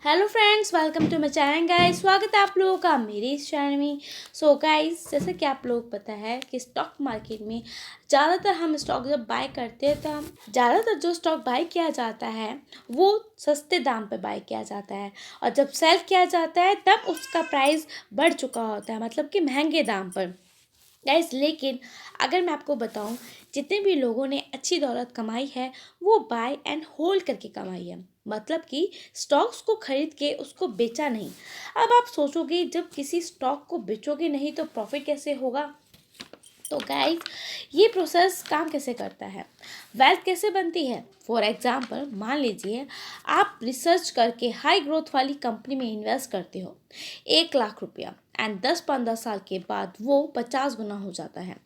Hello friends, welcome to my channel guys. स्वागत है आप लोगों का मेरे इस चैनल में। सो गाइस, जैसा कि आप लोग पता है कि स्टॉक मार्केट में ज़्यादातर हम स्टॉक जब बाय करते हैं तो हम ज़्यादातर जो स्टॉक बाय किया जाता है वो सस्ते दाम पे बाय किया जाता है, और जब सेल किया जाता है तब उसका प्राइस बढ़ चुका होता है, मतलब कि महंगे दाम पर। गाइस, लेकिन अगर मैं आपको बताऊं, जितने भी लोगों ने अच्छी दौलत कमाई है वो बाय एंड होल्ड करके कमाई है, मतलब कि स्टॉक्स को खरीद के उसको बेचा नहीं। अब आप सोचोगे, जब किसी स्टॉक को बेचोगे नहीं तो प्रॉफिट कैसे होगा? तो गाइस, ये प्रोसेस काम कैसे करता है, वेल्थ कैसे बनती है? फॉर एग्जाम्पल, मान लीजिए आप रिसर्च करके हाई ग्रोथ वाली कंपनी में इन्वेस्ट करते हो 1 लाख रुपया, एंड 10-15 साल के बाद वो 50 गुना हो जाता है।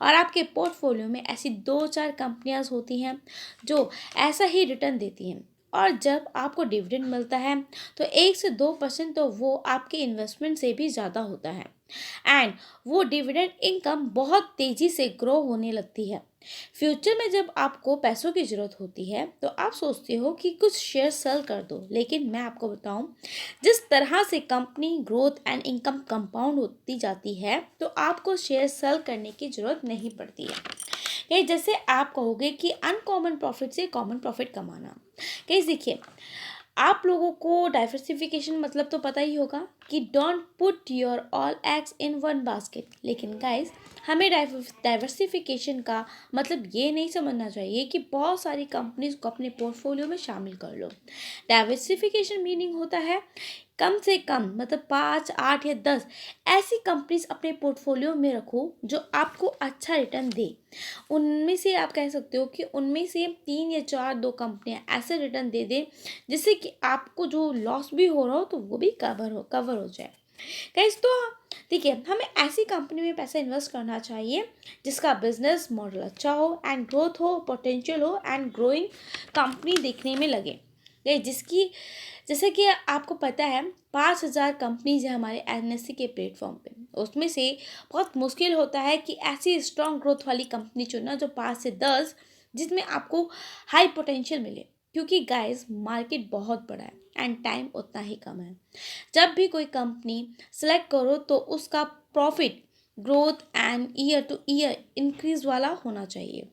और आपके पोर्टफोलियो में ऐसी 2-4 कंपनियां होती हैं जो ऐसा ही रिटर्न देती हैं, और जब आपको डिविडेंड मिलता है तो 1 से 2% तो वो आपके इन्वेस्टमेंट से भी ज़्यादा होता है, एंड वो डिविडेंड इनकम बहुत तेज़ी से ग्रो होने लगती है। फ्यूचर में जब आपको पैसों की ज़रूरत होती है तो आप सोचते हो कि कुछ शेयर सेल कर दो, लेकिन मैं आपको बताऊं, जिस तरह से company growth and income compound होती जाती है तो आपको शेयर सेल करने की ज़रूरत नहीं पड़ती है। कहीं जैसे आप कहोगे कि अनकॉमन प्रॉफिट से कॉमन प्रॉफिट कमाना। कहीं देखिए, आप लोगों को डाइवर्सिफिकेशन मतलब तो पता ही होगा कि don't put your all eggs in one basket. लेकिन गाइस, हमें डाइवर्सिफिकेशन का मतलब ये नहीं समझना चाहिए कि बहुत सारी कंपनीज को अपने पोर्टफोलियो में शामिल कर लो। डाइवर्सिफिकेशन मीनिंग होता है कम से कम, मतलब 5, 8 या 10 ऐसी कंपनीज अपने पोर्टफोलियो में रखो जो आपको अच्छा रिटर्न दे। उनमें से आप कह सकते हो कि उनमें से 3 या 4 दो कंपनियां ऐसे रिटर्न दे दे जिससे कि आपको जो लॉस भी हो रहा हो तो वो भी कवर हो जाए। गाइस, तो देखिए, हमें ऐसी कंपनी में पैसा इन्वेस्ट करना चाहिए जिसका बिजनेस मॉडल अच्छा हो एंड ग्रोथ हो, पोटेंशियल हो एंड ग्रोइंग कंपनी देखने में लगे। जिसकी, जैसे कि आपको पता है, 5,000 कंपनीज है हमारे एनएससी के प्लेटफॉर्म पे। उसमें से बहुत मुश्किल होता है कि ऐसी स्ट्रॉन्ग ग्रोथ वाली कंपनी चुनना जो 5 से 10, जिसमें आपको हाई पोटेंशियल मिले, क्योंकि गाइस मार्केट बहुत बड़ा है एंड टाइम उतना ही कम है। जब भी कोई कंपनी सेलेक्ट करो तो उसका profit growth and year two year increase वाला होना चाहिए।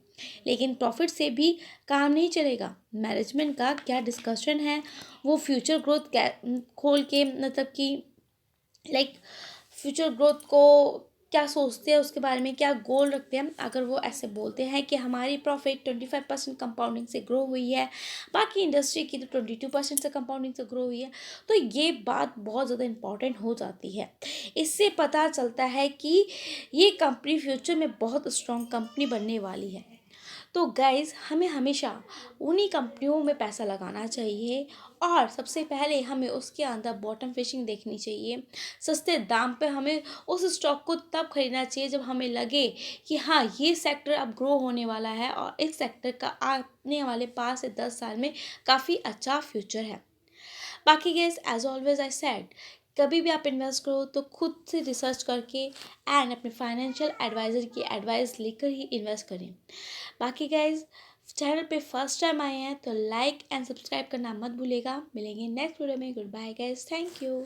लेकिन प्रॉफिट से भी काम नहीं चलेगा। मैनेजमेंट का क्या डिस्कशन है, वो फ्यूचर ग्रोथ खोल के, मतलब कि लाइक फ्यूचर ग्रोथ को क्या सोचते हैं, उसके बारे में क्या गोल रखते हैं। अगर वो ऐसे बोलते हैं कि हमारी प्रॉफिट 25% कंपाउंडिंग से ग्रो हुई है, बाकी इंडस्ट्री की तो 22% से कंपाउंडिंग से ग्रो हुई है, तो ये बात बहुत ज़्यादा इंपॉर्टेंट हो जाती है। इससे पता चलता है कि ये कंपनी फ्यूचर में बहुत स्ट्रॉन्ग कंपनी बनने वाली है। तो गाइज़, हमें हमेशा उन्हीं कंपनियों में पैसा लगाना चाहिए, और सबसे पहले हमें उसके अंदर बॉटम फिशिंग देखनी चाहिए। सस्ते दाम पे हमें उस स्टॉक को तब खरीदना चाहिए जब हमें लगे कि हाँ, ये सेक्टर अब ग्रो होने वाला है और इस सेक्टर का आने वाले 5 से 10 साल में काफ़ी अच्छा फ्यूचर है। बाकी guys, as always I said, कभी भी आप इन्वेस्ट करो तो खुद से रिसर्च करके एंड अपने फाइनेंशियल एडवाइज़र की एडवाइस लेकर ही इन्वेस्ट करें। बाकी गाइज, चैनल पे फर्स्ट टाइम आए हैं तो लाइक एंड सब्सक्राइब करना मत भूलेगा। मिलेंगे नेक्स्ट वीडियो में। Good bye guys, thank you.